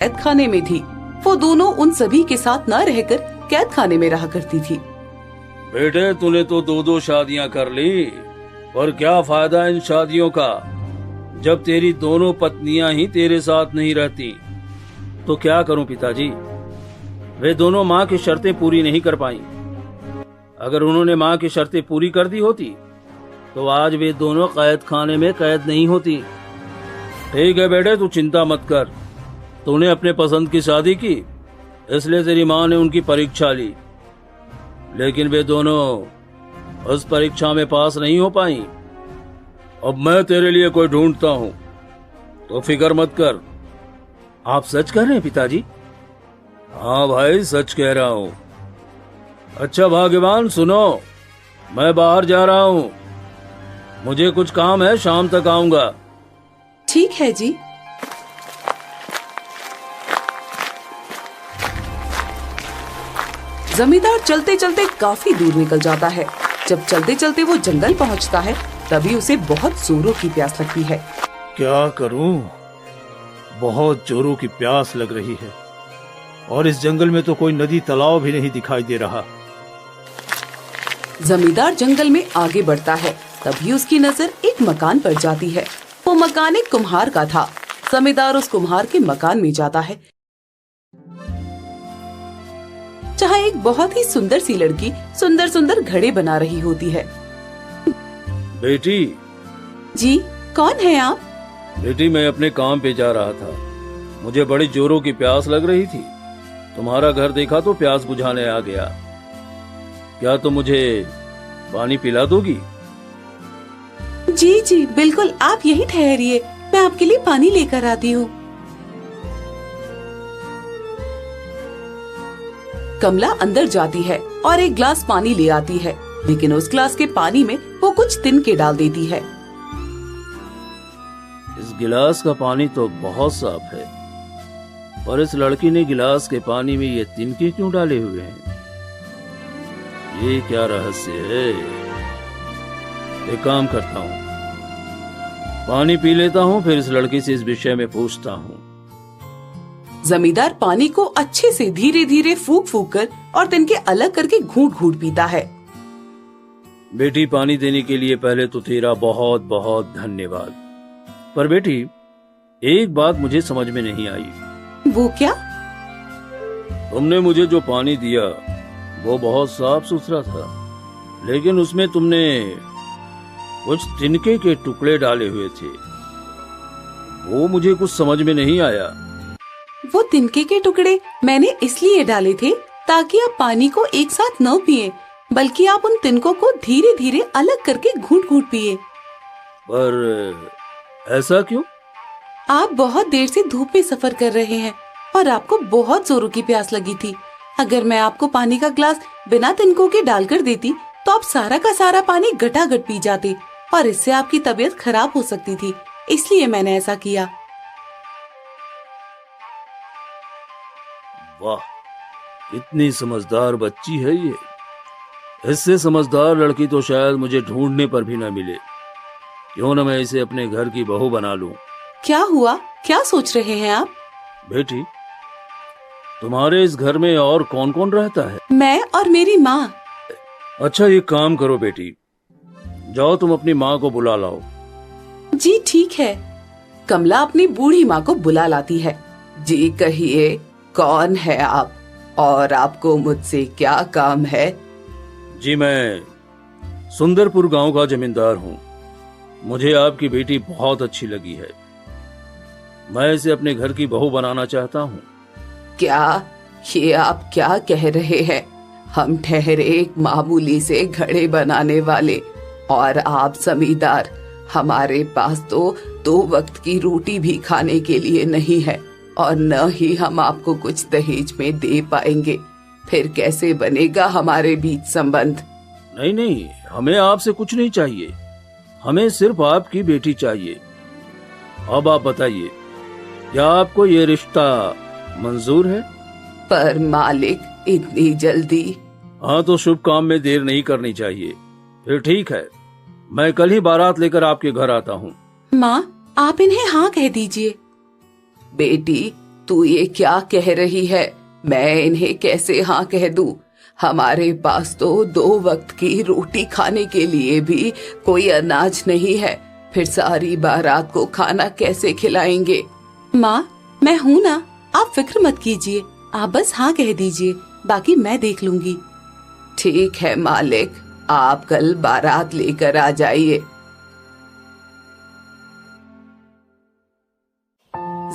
कैद खाने में थी। वो दोनों उन सभी के साथ न रहकर कैद खाने में रहा करती थी। बेटे, तूने तो 2-2 शादियां कर ली, पर क्या फायदा इन शादियों का जब तेरी दोनों पत्नियां ही तेरे साथ नहीं रहती। तो क्या करूं पिताजी, वे दोनों माँ की शर्तें पूरी नहीं कर पाई। अगर उन्होंने माँ की शर्तें पूरी कर दी होती तो आज वे दोनों कैद खाने में कैद नहीं होती। ठीक है बेटे, तू चिंता मत कर। तूने अपने पसंद की शादी की, इसलिए तेरी माँ ने उनकी परीक्षा ली, लेकिन वे दोनों उस परीक्षा में पास नहीं हो पाई। अब मैं तेरे लिए कोई ढूंढता हूँ, तो फिक्र मत कर। आप सच कह रहे हैं पिताजी? हाँ भाई, सच कह रहा हूँ। अच्छा भाग्यवान, सुनो, मैं बाहर जा रहा हूँ, मुझे कुछ काम है, शाम तक आऊंगा। ठीक है जी। जमींदार चलते चलते काफी दूर निकल जाता है। जब चलते चलते वो जंगल पहुंचता है, तभी उसे बहुत जोरों की प्यास लगती है। क्या करूं? बहुत जोरों की प्यास लग रही है और इस जंगल में तो कोई नदी तालाब भी नहीं दिखाई दे रहा। जमींदार जंगल में आगे बढ़ता है, तभी उसकी नजर एक मकान पर जाती है। वो मकान एक कुम्हार का था। जमींदार उस कुम्हार के मकान में जाता है, जहाँ एक बहुत ही सुंदर सी लड़की सुंदर सुंदर घड़े बना रही होती है। बेटी। जी, कौन है आप? बेटी, मैं अपने काम पे जा रहा था, मुझे बड़ी जोरों की प्यास लग रही थी। तुम्हारा घर देखा तो प्यास बुझाने आ गया। क्या तुम मुझे पानी पिला दोगी? जी जी बिल्कुल, आप यहीं ठहरिए, मैं आपके लिए पानी लेकर आती हूँ। कमला अंदर जाती है और एक गिलास पानी ले आती है, लेकिन उस गिलास के पानी में वो कुछ तिनके डाल देती है। इस गिलास का पानी तो बहुत साफ है, पर इस लड़की ने गिलास के पानी में ये तिनके क्यों डाले हुए हैं? ये क्या रहस्य है? एक काम करता हूँ, पानी पी लेता हूँ, फिर इस लड़की से इस विषय में पूछता हूँ। जमींदार पानी को अच्छे से धीरे धीरे फूंक फूंक कर और तिनके अलग करके घूंट घूंट पीता है। बेटी, पानी देने के लिए पहले तो तेरा बहुत बहुत धन्यवाद। पर बेटी, एक बात मुझे समझ में नहीं आई। वो क्या? तुमने मुझे जो पानी दिया वो बहुत साफ सुथरा था, लेकिन उसमें तुमने कुछ तिनके के टुकड़े डाले हुए थे। वो मुझे कुछ समझ में नहीं आया। वो तिनके के टुकड़े मैंने इसलिए डाले थे ताकि आप पानी को एक साथ न पिए, बल्कि आप उन तिनकों को धीरे धीरे अलग करके घूंट घूंट पिए। पर ऐसा क्यों? आप बहुत देर से धूप में सफर कर रहे हैं और आपको बहुत जोरों की प्यास लगी थी। अगर मैं आपको पानी का गिलास बिना तिनकों के डालकर देती तो आप सारा का सारा पानी गटागट पी जाते और इससे आपकी तबीयत खराब हो सकती थी, इसलिए मैंने ऐसा किया। वाह, इतनी समझदार बच्ची है ये। इससे समझदार लड़की तो शायद मुझे ढूंढने पर भी न मिले। क्यों न मैं इसे अपने घर की बहू बना लूं। क्या हुआ? क्या सोच रहे हैं आप? बेटी, तुम्हारे इस घर में और कौन कौन रहता है? मैं और मेरी माँ। अच्छा, ये काम करो बेटी, जाओ तुम अपनी माँ को बुला लाओ। जी ठीक है। कमला अपनी बूढ़ी माँ को बुला लाती है। जी कहिए, कौन है आप और आपको मुझसे क्या काम है? जी, मैं सुंदरपुर गांव का जमींदार हूँ। मुझे आपकी बेटी बहुत अच्छी लगी है, मैं इसे अपने घर की बहू बनाना चाहता हूँ। क्या ये आप क्या कह रहे हैं? हम ठहरे एक मामूली से घड़े बनाने वाले और आप जमींदार। हमारे पास तो 2 वक्त की रोटी भी खाने के लिए नहीं है और न ही हम आपको कुछ दहेज में दे पाएंगे। फिर कैसे बनेगा हमारे बीच संबंध? नहीं नहीं, हमें आपसे कुछ नहीं चाहिए, हमें सिर्फ आपकी बेटी चाहिए। अब आप बताइए, क्या आपको ये रिश्ता मंजूर है? पर मालिक, इतनी जल्दी? हाँ, तो शुभ काम में देर नहीं करनी चाहिए। फिर ठीक है, मैं कल ही बारात लेकर आपके घर आता हूँ। माँ, आप इन्हें हाँ कह दीजिए। बेटी, तू ये क्या कह रही है? मैं इन्हें कैसे हाँ कह दूं? हमारे पास तो 2 वक्त की रोटी खाने के लिए भी कोई अनाज नहीं है, फिर सारी बारात को खाना कैसे खिलाएंगे? माँ, मैं हूँ ना, आप फिक्र मत कीजिए, आप बस हाँ कह दीजिए, बाकी मैं देख लूंगी। ठीक है मालिक, आप कल बारात लेकर आ जाइए।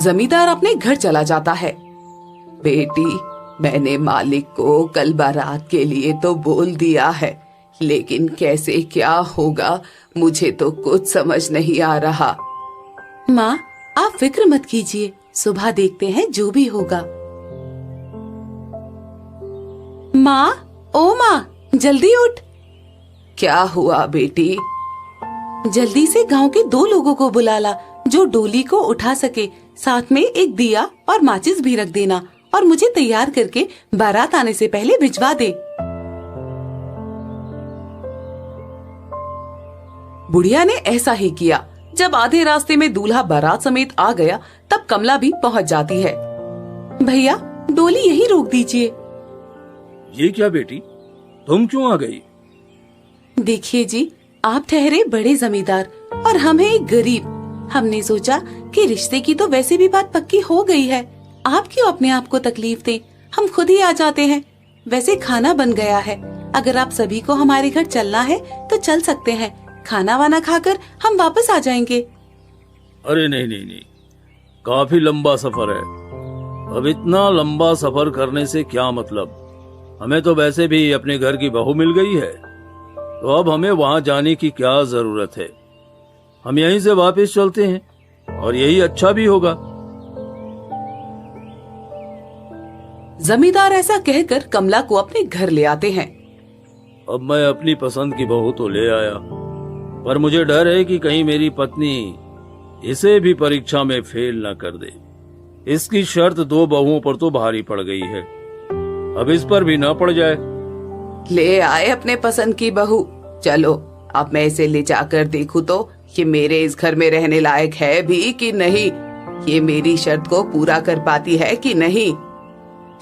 जमींदार अपने घर चला जाता है। बेटी, मैंने मालिक को कल बारात के लिए तो बोल दिया है, लेकिन कैसे क्या होगा मुझे तो कुछ समझ नहीं आ रहा। माँ, आप फिक्र मत कीजिए, सुबह देखते हैं जो भी होगा। माँ, ओ माँ, जल्दी उठ। क्या हुआ बेटी? जल्दी से गांव के 2 लोगों को बुला ला जो डोली को उठा सके, साथ में एक दिया और माचिस भी रख देना, और मुझे तैयार करके बारात आने से पहले भिजवा दे। बुढ़िया ने ऐसा ही किया। जब आधे रास्ते में दूल्हा बारात समेत आ गया, तब कमला भी पहुंच जाती है। भैया, डोली यहीं रोक दीजिए। ये क्या बेटी, तुम क्यों आ गई? देखिए जी, आप ठहरे बड़े जमींदार और हम हैं एक गरीब। हमने सोचा कि रिश्ते की तो वैसे भी बात पक्की हो गई है, आप क्यों अपने आप को तकलीफ दें, हम खुद ही आ जाते हैं। वैसे खाना बन गया है, अगर आप सभी को हमारे घर चलना है तो चल सकते हैं, खाना वाना खाकर हम वापस आ जाएंगे। अरे नहीं नहीं नहीं, काफी लंबा सफर है, अब इतना लंबा सफर करने से क्या मतलब? हमें तो वैसे भी अपने घर की बहू मिल गई है, तो अब हमें वहां जाने की क्या जरूरत है? हम यहीं से वापस चलते हैं और यही अच्छा भी होगा। जमींदार ऐसा कहकर कमला को अपने घर ले आते हैं। अब मैं अपनी पसंद की बहू तो ले आया, पर मुझे डर है कि कहीं मेरी पत्नी इसे भी परीक्षा में फेल न कर दे। इसकी शर्त 2 बहुओं पर तो भारी पड़ गई है, अब इस पर भी न पड़ जाए। ले आए अपने पसंद की बहू। चलो, अब मैं इसे ले जाकर देखूं तो ये मेरे इस घर में रहने लायक है भी कि नहीं, ये मेरी शर्त को पूरा कर पाती है कि नहीं।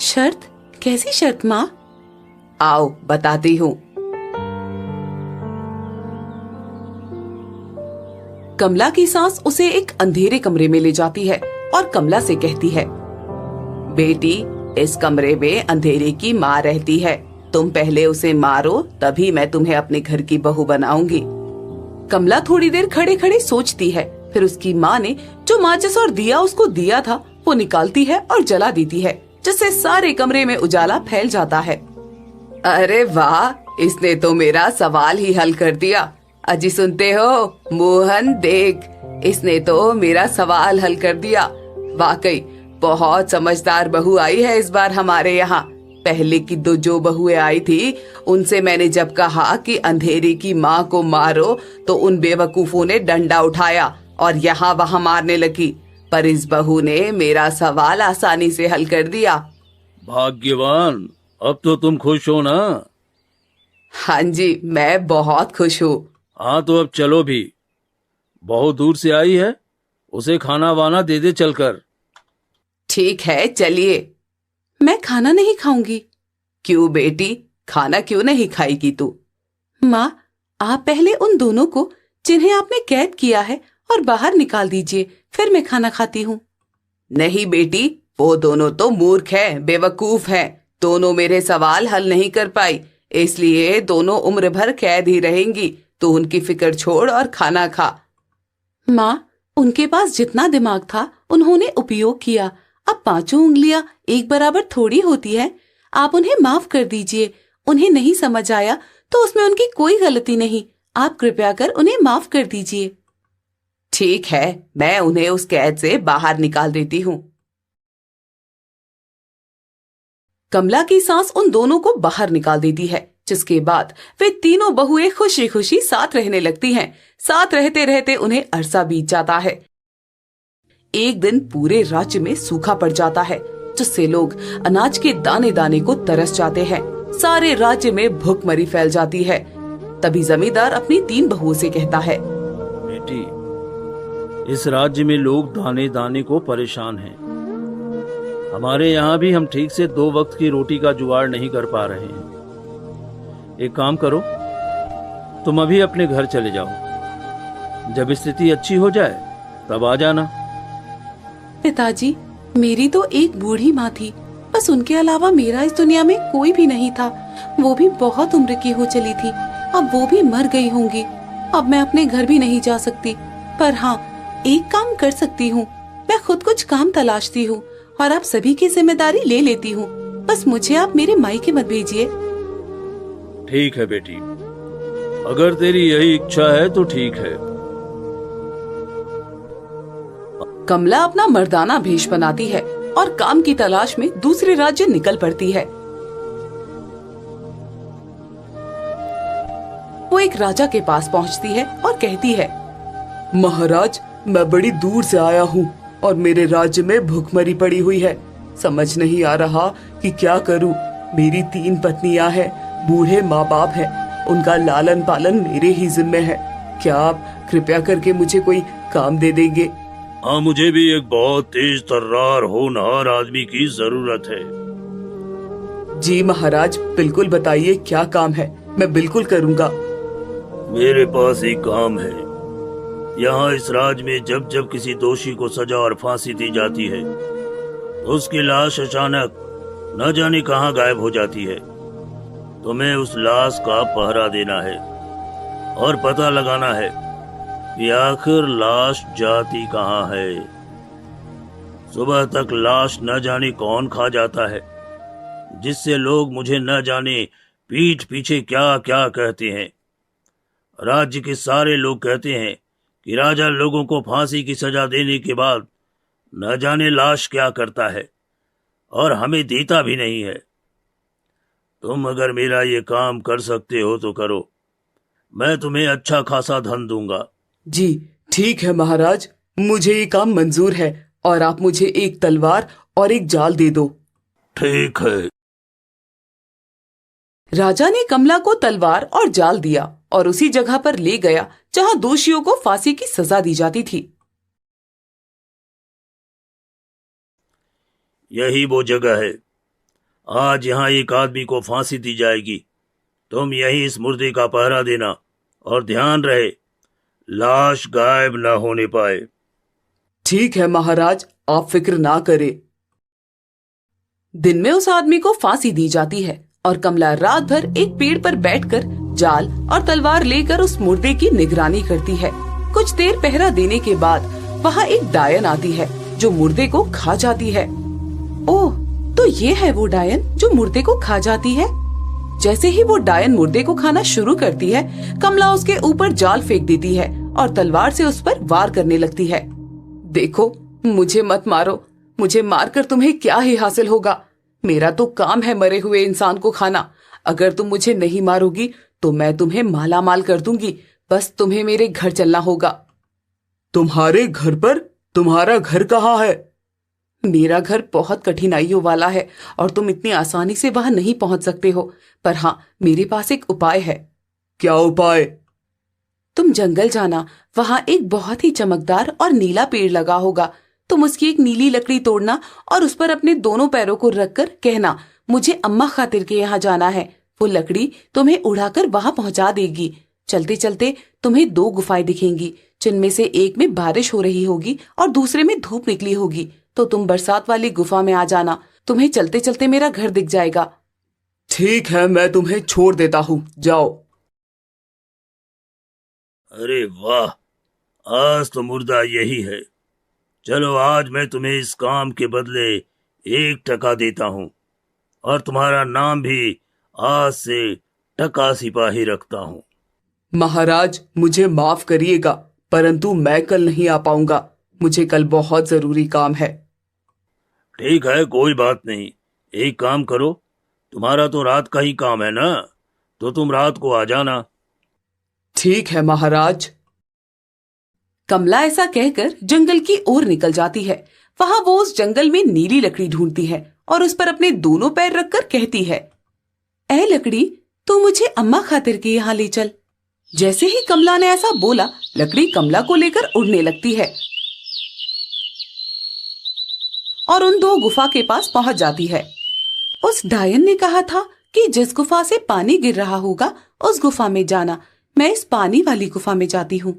शर्त? कैसी शर्त माँ? आओ बताती हूँ। कमला की सास उसे एक अंधेरे कमरे में ले जाती है और कमला से कहती है, बेटी, इस कमरे में अंधेरे की माँ रहती है, तुम पहले उसे मारो, तभी मैं तुम्हें अपने घर की बहू बनाऊंगी। कमला थोड़ी देर खड़े खड़े सोचती है, फिर उसकी माँ ने जो माचिस और दिया उसको दिया था वो निकालती है और जला देती है, जिससे सारे कमरे में उजाला फैल जाता है। अरे वाह, इसने तो मेरा सवाल ही हल कर दिया। अजी सुनते हो मोहन, देख, इसने तो मेरा सवाल हल कर दिया। वाकई बहुत समझदार बहू आई है इस बार हमारे यहाँ। पहले की जो बहुएं आई थी, उनसे मैंने जब कहा कि अंधेरे की माँ को मारो तो उन बेवकूफों ने डंडा उठाया और यहाँ वहाँ मारने लगी, पर इस बहू ने मेरा सवाल आसानी से हल कर दिया। भाग्यवान, अब तो तुम खुश हो ना? हाँ जी, मैं बहुत खुश हूँ। हाँ तो अब चलो भी, बहुत दूर से आई है, उसे खाना वाना दे दे चलकर। ठीक है, चलिए। मैं खाना नहीं खाऊंगी। क्यों बेटी, खाना क्यों नहीं खाएगी तू? माँ, आप पहले उन दोनों को जिन्हें आपने कैद किया है और बाहर निकाल दीजिए, फिर मैं खाना खाती हूँ। नहीं बेटी, वो दोनों तो मूर्ख हैं, बेवकूफ हैं, दोनों मेरे सवाल हल नहीं कर पाई, इसलिए दोनों उम्र भर कैद ही रहेंगी। तो उनकी फिक्र छोड़ और खाना खा। माँ, उनके पास जितना दिमाग था उन्होंने उपयोग किया, अब 5 उंगलियां एक बराबर थोड़ी होती है। आप उन्हें माफ कर दीजिए, उन्हें नहीं समझ आया तो उसमें उनकी कोई गलती नहीं, आप कृपया कर उन्हें माफ कर दीजिए। ठीक है, मैं उन्हें उस कैद से बाहर निकाल देती हूँ। कमला की सास उन दोनों को बाहर निकाल देती है, जिसके बाद वे तीनों बहुएं खुशी खुशी साथ रहने लगती हैं। साथ रहते रहते उन्हें अरसा बीत जाता है। एक दिन पूरे राज्य में सूखा पड़ जाता है, जिससे लोग अनाज के दाने दाने को तरस जाते हैं। सारे राज्य में भूखमरी फैल जाती है। तभी जमींदार अपनी 3 बहुओं से कहता है, बेटी, इस राज्य में लोग दाने दाने को परेशान हैं। हमारे यहाँ भी हम ठीक से 2 वक्त की रोटी का जुगाड़ नहीं कर पा रहे हैं। एक काम करो, तुम अभी अपने घर चले जाओ। जब स्थिति अच्छी हो जाए तब आ जाना। पिताजी, मेरी तो एक बूढ़ी माँ थी, बस उनके अलावा मेरा इस दुनिया में कोई भी नहीं था। वो भी बहुत उम्र की हो चली थी, अब वो भी मर गई होंगी। अब मैं अपने घर भी नहीं जा सकती, पर हाँ, एक काम कर सकती हूँ। मैं खुद कुछ काम तलाशती हूँ और आप सभी की जिम्मेदारी ले लेती हूँ। बस मुझे आप मेरे मायके मत भेजिए। ठीक है बेटी, अगर तेरी यही इच्छा है तो ठीक है। कमला अपना मर्दाना भेष बनाती है और काम की तलाश में दूसरे राज्य निकल पड़ती है। वो एक राजा के पास पहुंचती है और कहती है, महाराज, मैं बड़ी दूर से आया हूँ और मेरे राज्य में भूखमरी पड़ी हुई है। समझ नहीं आ रहा कि क्या करूँ। मेरी 3 पत्नियां हैं, बूढ़े माँ बाप हैं, उनका लालन पालन मेरे ही जिम्मे है। क्या आप कृपया करके मुझे कोई काम दे देंगे? हाँ, मुझे भी एक बहुत तेज तर्रार होनहार आदमी की जरूरत है। जी महाराज, बिल्कुल बताइए क्या काम है, मैं बिल्कुल करूँगा। मेरे पास एक काम है। यहाँ इस राज्य में जब जब किसी दोषी को सजा और फांसी दी जाती है तो उसकी लाश अचानक न जाने कहाँ गायब हो जाती है। तुम्हें उस लाश का पहरा देना है और पता लगाना है कि आखिर लाश जाती कहाँ है। सुबह तक लाश न जाने कौन खा जाता है, जिससे लोग मुझे न जाने पीठ पीछे क्या क्या कहते हैं। राज्य के सारे लोग कहते हैं कि राजा लोगों को फांसी की सजा देने के बाद न जाने लाश क्या करता है और हमें देता भी नहीं है। तुम अगर मेरा ये काम कर सकते हो तो करो, मैं तुम्हें अच्छा खासा धन दूंगा। जी ठीक है महाराज, मुझे ये काम मंजूर है और आप मुझे एक तलवार और एक जाल दे दो। ठीक है। राजा ने कमला को तलवार और जाल दिया और उसी जगह पर ले गया जहां दोषियों को फांसी की सजा दी जाती थी। यही वो जगह है। आज यहाँ एक आदमी को फांसी दी जाएगी। तुम यही इस मुर्दे का पहरा देना और ध्यान रहे लाश गायब न होने पाए। ठीक है महाराज, आप फिक्र ना करें। दिन में उस आदमी को फांसी दी जाती है और कमला रात भर एक पेड़ पर बैठकर जाल और तलवार लेकर उस मुर्दे की निगरानी करती है। कुछ देर पहरा देने के बाद वहाँ एक डायन आती है जो मुर्दे को खा जाती है। ओह, तो ये है वो डायन जो मुर्दे को खा जाती है। जैसे ही वो डायन मुर्दे को खाना शुरू करती है, कमला उसके ऊपर जाल फेंक देती है और तलवार से उस पर वार करने लगती है। देखो, मुझे मत मारो, मुझे मारकर तुम्हें क्या ही हासिल होगा। मेरा तो काम है मरे हुए इंसान को खाना। अगर तुम मुझे नहीं मारोगी तो मैं तुम्हें माला माल कर दूंगी। बस तुम्हें मेरे घर चलना होगा। तुम्हारे घर पर? तुम्हारा घर कहाँ है? मेरा घर बहुत कठिनाइयों वाला है और तुम इतनी आसानी से वहां नहीं पहुंच सकते हो। पर हाँ, मेरे पास एक उपाय है। क्या उपाय? तुम जंगल जाना, वहां एक बहुत ही चमकदार और नीला पेड़ लगा होगा। तुम उसकी एक नीली लकड़ी तोड़ना और उस पर अपने दोनों पैरों को रखकर कहना, मुझे अम्मा खातिर के यहाँ जाना है। वो लकड़ी तुम्हें उड़ाकर वहां पहुंचा देगी। चलते चलते तुम्हें 2 गुफाएं दिखेंगी, जिनमें से एक में बारिश हो रही होगी और दूसरे में धूप निकली होगी। तो तुम बरसात वाली गुफा में आ जाना। तुम्हें चलते चलते मेरा घर दिख जाएगा। ठीक है, मैं तुम्हें छोड़ देता हूँ, जाओ। अरे वाह, आज तो मुर्दा यही है। चलो, आज मैं तुम्हें इस काम के बदले 1 टका देता हूँ और तुम्हारा नाम भी आज से टका सिपाही रखता हूँ। महाराज, मुझे माफ करिएगा, परंतु मैं कल नहीं आ पाऊंगा। मुझे कल बहुत जरूरी काम है। ठीक है, कोई बात नहीं। एक काम करो, तुम्हारा तो रात का ही काम है ना, तो तुम रात को आ जाना। ठीक है महाराज। कमला ऐसा कहकर जंगल की ओर निकल जाती है। वहां वो उस जंगल में नीली लकड़ी ढूंढती है और उस पर अपने दोनों पैर रखकर कहती है, ऐ लकड़ी, तू मुझे अम्मा खातिर के यहाँ ले चल। जैसे ही कमला ने ऐसा बोला, लकड़ी कमला को लेकर उड़ने लगती है और उन दो गुफा के पास पहुंच जाती है। उस डायन ने कहा था कि जिस गुफा से पानी गिर रहा होगा उस गुफा में जाना। मैं इस पानी वाली गुफा में जाती हूँ।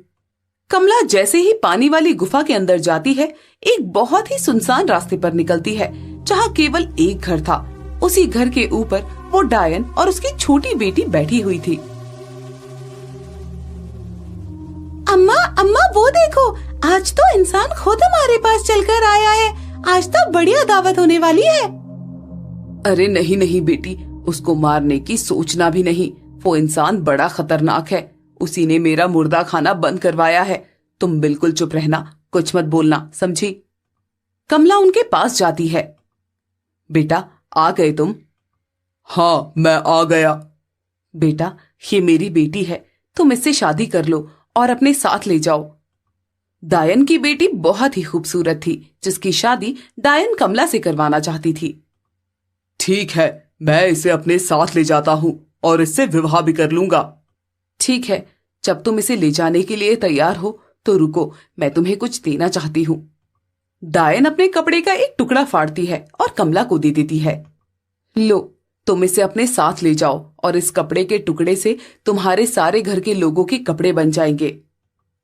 कमला जैसे ही पानी वाली गुफा के अंदर जाती है, एक बहुत ही सुनसान रास्ते पर निकलती है जहाँ केवल एक घर था। उसी घर के ऊपर वो डायन और उसकी छोटी बेटी बैठी हुई थी। अम्मा अम्मा वो देखो, आज तो इंसान खुद हमारे पास चलकर आया है। आज तो बढ़िया दावत होने वाली है। अरे नहीं नहीं बेटी, उसको मारने की सोचना भी नहीं। वो इंसान बड़ा खतरनाक है। उसी ने मेरा मुर्दा खाना बंद करवाया है। तुम बिल्कुल चुप रहना, कुछ मत बोलना, समझी? कमला उनके पास जाती है। बेटा आ गए तुम? हाँ मैं आ गया। बेटा ये मेरी बेटी है, तुम इससे शादी कर लो और अपने साथ ले जाओ। डायन की बेटी बहुत ही खूबसूरत थी, जिसकी शादी डायन कमला से करवाना चाहती थी। ठीक है, मैं इसे अपने साथ ले जाता हूँ और इससे विवाह भी कर लूंगा। ठीक है, जब तुम इसे ले जाने के लिए तैयार हो तो रुको, मैं तुम्हें कुछ देना चाहती हूँ। डायन अपने कपड़े का एक टुकड़ा फाड़ती है और कमला को दे देती है। लो, तुम इसे अपने साथ ले जाओ और इस कपड़े के टुकड़े से तुम्हारे सारे घर के लोगों के कपड़े बन जाएंगे।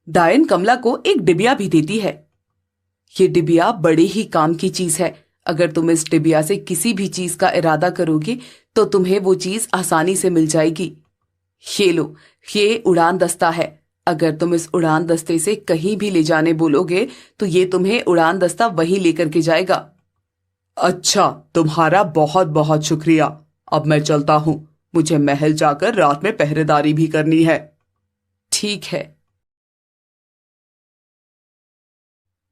डायन कमला को एक डिबिया भी देती है। ये डिबिया बड़े ही काम की चीज है। अगर तुम इस डिबिया से किसी भी चीज का इरादा करोगे तो तुम्हें वो चीज आसानी से मिल जाएगी। ये लो, ये उड़ान दस्ता है। अगर तुम इस उड़ान दस्ते से कहीं भी ले जाने बोलोगे तो ये तुम्हें उड़ान दस्ता वहीं लेकर के जाएगा। अच्छा, तुम्हारा बहुत बहुत शुक्रिया। अब मैं चलता हूँ, मुझे महल जाकर रात में पहरेदारी भी करनी है। ठीक है।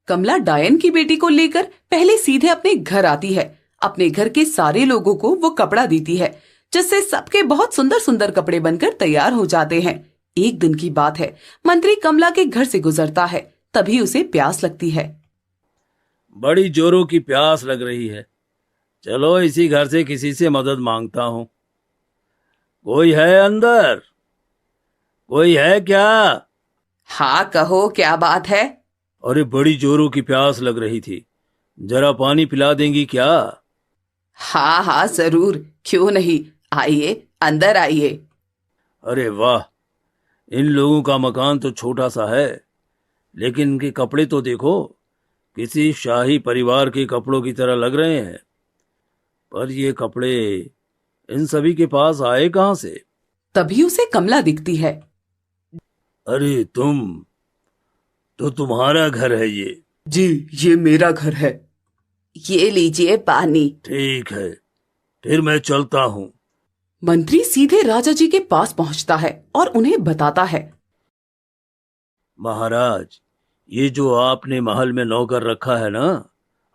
कमला डायन की बेटी को लेकर पहले सीधे अपने घर आती है। अपने घर के सारे लोगों को वो कपड़ा देती है, जिससे सबके बहुत सुंदर सुंदर कपड़े बनकर तैयार हो जाते हैं। एक दिन की बात है, मंत्री कमला के घर से गुजरता है, तभी उसे प्यास लगती है। बड़ी जोरों की प्यास लग रही है। चलो इसी घर से किसी से मदद मांगता हूँ। कोई है अंदर? कोई है क्या? हाँ कहो, क्या बात है? अरे बड़ी जोरों की प्यास लग रही थी, जरा पानी पिला देंगी क्या? हाँ हाँ जरूर, क्यों नहीं, आइए अंदर आइए। अरे वाह, इन लोगों का मकान तो छोटा सा है, लेकिन इनके कपड़े तो देखो, किसी शाही परिवार के कपड़ों की तरह लग रहे हैं। पर ये कपड़े इन सभी के पास आए कहाँ से? तभी उसे कमला दिखती है। अरे तो तुम्हारा घर है ये? जी, ये मेरा घर है। ये लीजिए पानी। ठीक है, फिर मैं चलता हूँ। मंत्री सीधे राजा जी के पास पहुंचता है और उन्हें बताता है। महाराज, ये जो आपने महल में नौकर रखा है ना,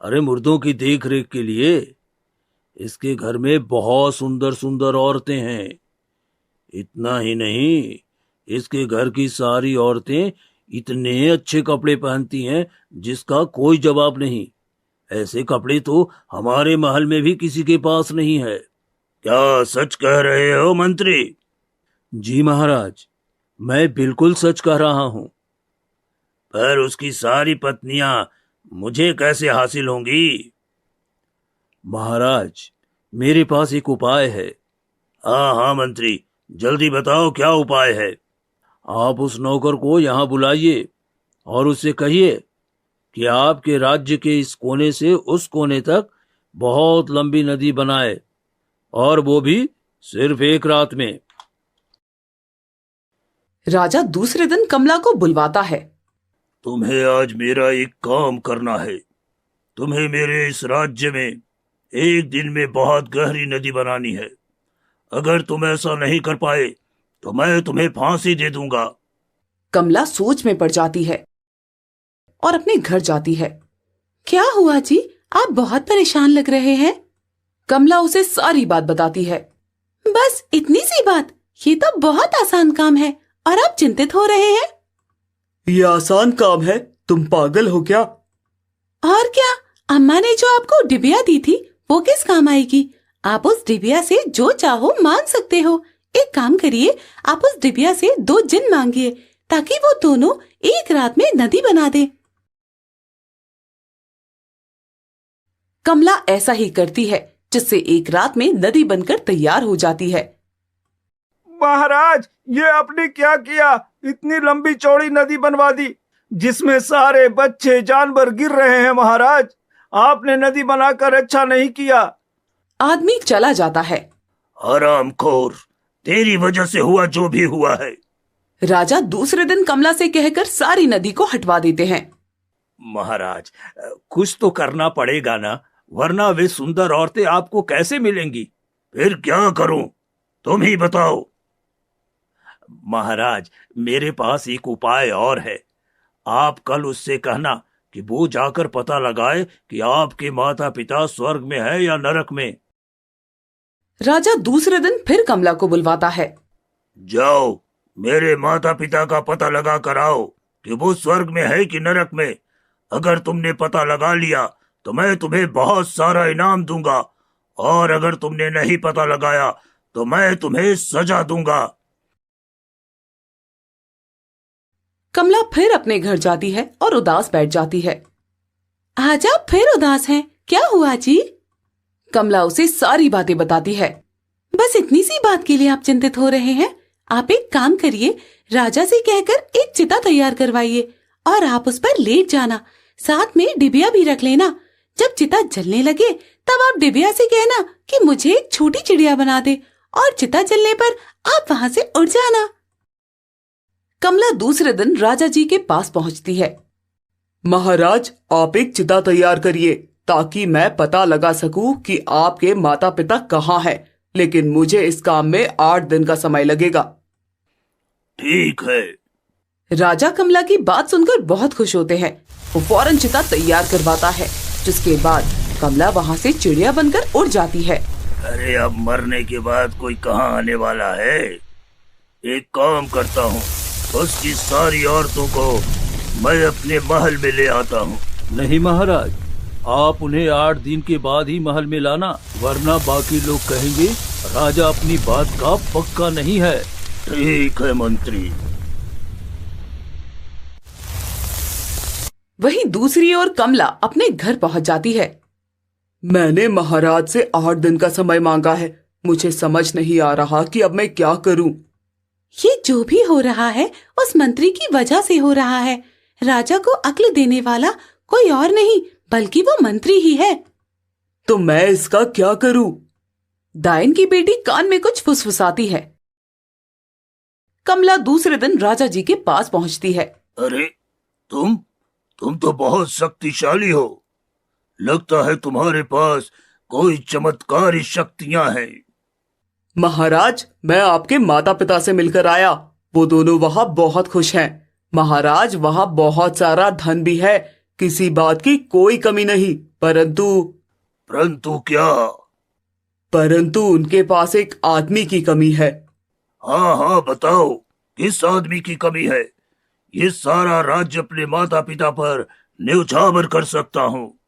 अरे मुर्दों की देख रेख के लिए, इसके घर में बहुत सुंदर सुंदर औरतें हैं। इतना ही नहीं, इसके घर की सारी औरतें इतने अच्छे कपड़े पहनती हैं जिसका कोई जवाब नहीं। ऐसे कपड़े तो हमारे महल में भी किसी के पास नहीं है। क्या सच कह रहे हो मंत्री? जी महाराज, मैं बिल्कुल सच कह रहा हूँ। पर उसकी सारी पत्नियां मुझे कैसे हासिल होंगी? महाराज, मेरे पास एक उपाय है। हाँ हाँ मंत्री, जल्दी बताओ क्या उपाय है। आप उस नौकर को यहाँ बुलाइए और उससे कहिए कि आपके राज्य के इस कोने से उस कोने तक बहुत लंबी नदी बनाए, और वो भी सिर्फ एक रात में। राजा दूसरे दिन कमला को बुलवाता है। तुम्हें आज मेरा एक काम करना है। तुम्हें मेरे इस राज्य में एक दिन में बहुत गहरी नदी बनानी है। अगर तुम ऐसा नहीं कर पाए तो मैं तुम्हें फांसी दे दूंगा। कमला सोच में पड़ जाती है और अपने घर जाती है। क्या हुआ जी, आप बहुत परेशान लग रहे हैं। कमला उसे सारी बात बताती है। बस इतनी सी बात? ये तो बहुत आसान काम है और आप चिंतित हो रहे हैं। ये आसान काम है? तुम पागल हो क्या? और क्या, अम्मा ने जो आपको डिबिया दी थी वो किस काम आएगी? आप उस डिबिया से जो चाहो मांग सकते हो। एक काम करिए, आप उस डिबिया से 2 जिन मांगिए ताकि वो दोनों एक रात में नदी बना दे। कमला ऐसा ही करती है, जिससे एक रात में नदी बनकर तैयार हो जाती है। महाराज, ये आपने क्या किया? इतनी लंबी चौड़ी नदी बनवा दी जिसमें सारे बच्चे जानवर गिर रहे हैं। महाराज, आपने नदी बनाकर अच्छा नहीं किया। आदमी चला जाता है। हरामखोर, तेरी वजह से हुआ जो भी हुआ है। राजा दूसरे दिन कमला से कहकर सारी नदी को हटवा देते हैं। महाराज, कुछ तो करना पड़ेगा ना, वरना वे सुंदर औरतें आपको कैसे मिलेंगी? फिर क्या करूं, तुम ही बताओ। महाराज, मेरे पास एक उपाय और है। आप कल उससे कहना कि वो जाकर पता लगाए कि आपके माता पिता स्वर्ग में है या नरक में। राजा दूसरे दिन फिर कमला को बुलवाता है। जाओ, मेरे माता पिता का पता लगा कर आओ कि वो स्वर्ग में है कि नरक में। अगर तुमने पता लगा लिया तो मैं तुम्हें बहुत सारा इनाम दूंगा, और अगर तुमने नहीं पता लगाया तो मैं तुम्हें सजा दूंगा। कमला फिर अपने घर जाती है और उदास बैठ जाती है। आज आप फिर उदास हैं, क्या हुआ जी? कमला उसे सारी बातें बताती है। बस इतनी सी बात के लिए आप चिंतित हो रहे हैं? आप एक काम करिए, राजा से कहकर एक चिता तैयार करवाइए और आप उस पर लेट जाना। साथ में डिबिया भी रख लेना। जब चिता जलने लगे तब आप डिबिया से कहना कि मुझे एक छोटी चिड़िया बना दे, और चिता जलने पर आप वहां से उड़ जाना। कमला दूसरे दिन राजा जी के पास पहुंचती है। महाराज, आप एक चिता तैयार करिए ताकि मैं पता लगा सकूं कि आपके माता पिता कहाँ हैं, लेकिन मुझे इस काम में 8 दिन का समय लगेगा। ठीक है। राजा कमला की बात सुनकर बहुत खुश होते हैं। वो फौरन चिता तैयार करवाता है, जिसके बाद कमला वहाँ से चिड़िया बनकर उड़ जाती है। अरे, अब मरने के बाद कोई कहाँ आने वाला है? एक काम करता हूँ, उसकी सारी औरतों को मैं अपने महल में ले आता हूँ। नहीं महाराज, आप उन्हें 8 दिन के बाद ही महल में लाना, वरना बाकी लोग कहेंगे राजा अपनी बात का पक्का नहीं है। ठीक है मंत्री। वहीं दूसरी ओर कमला अपने घर पहुंच जाती है। मैंने महाराज से 8 दिन का समय मांगा है। मुझे समझ नहीं आ रहा कि अब मैं क्या करूं। ये जो भी हो रहा है उस मंत्री की वजह से हो रहा है। राजा को अक्ल देने वाला कोई और नहीं बल्कि वो मंत्री ही है। तो मैं इसका क्या करूं? दाइन की बेटी कान में कुछ फुसफुसाती है। कमला दूसरे दिन राजा जी के पास पहुंचती है। अरे, तुम तो बहुत शक्तिशाली हो। लगता है तुम्हारे पास कोई चमत्कारी शक्तियां हैं। महाराज, मैं आपके माता पिता से मिलकर आया। वो दोनों वहाँ बहुत खुश हैं। महाराज, वहाँ बहुत सारा धन भी है, किसी बात की कोई कमी नहीं। परंतु क्या? परंतु उनके पास एक आदमी की कमी है। हाँ, बताओ, किस आदमी की कमी है? ये सारा राज्य अपने माता पिता पर न्यौछावर कर सकता हूँ।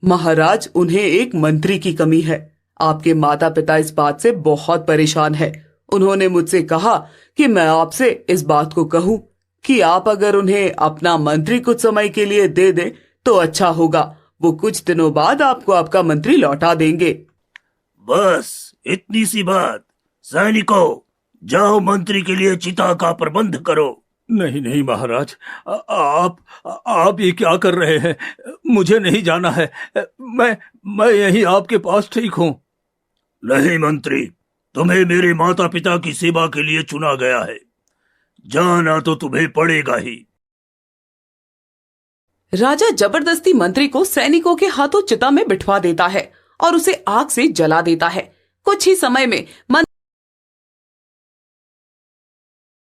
महाराज, उन्हें एक मंत्री की कमी है। आपके माता पिता इस बात से बहुत परेशान है। उन्होंने मुझसे कहा कि मैं आपसे इस बात को कहूँ कि आप अगर उन्हें अपना मंत्री कुछ समय के लिए दे दें तो अच्छा होगा। वो कुछ दिनों बाद आपको आपका मंत्री लौटा देंगे। बस इतनी सी बात। सैनिकों, जाओ मंत्री के लिए चिता का प्रबंध करो। नहीं महाराज, आप ये क्या कर रहे हैं? मुझे नहीं जाना है। मैं यहीं आपके पास ठीक हूँ। नहीं मंत्री, तुम्हें मेरे माता पिता की सेवा के लिए चुना गया है। जाना तो तुम्हें पड़ेगा ही। राजा जबरदस्ती मंत्री को सैनिकों के हाथों चिता में बिठवा देता है और उसे आग से जला देता है। कुछ ही समय में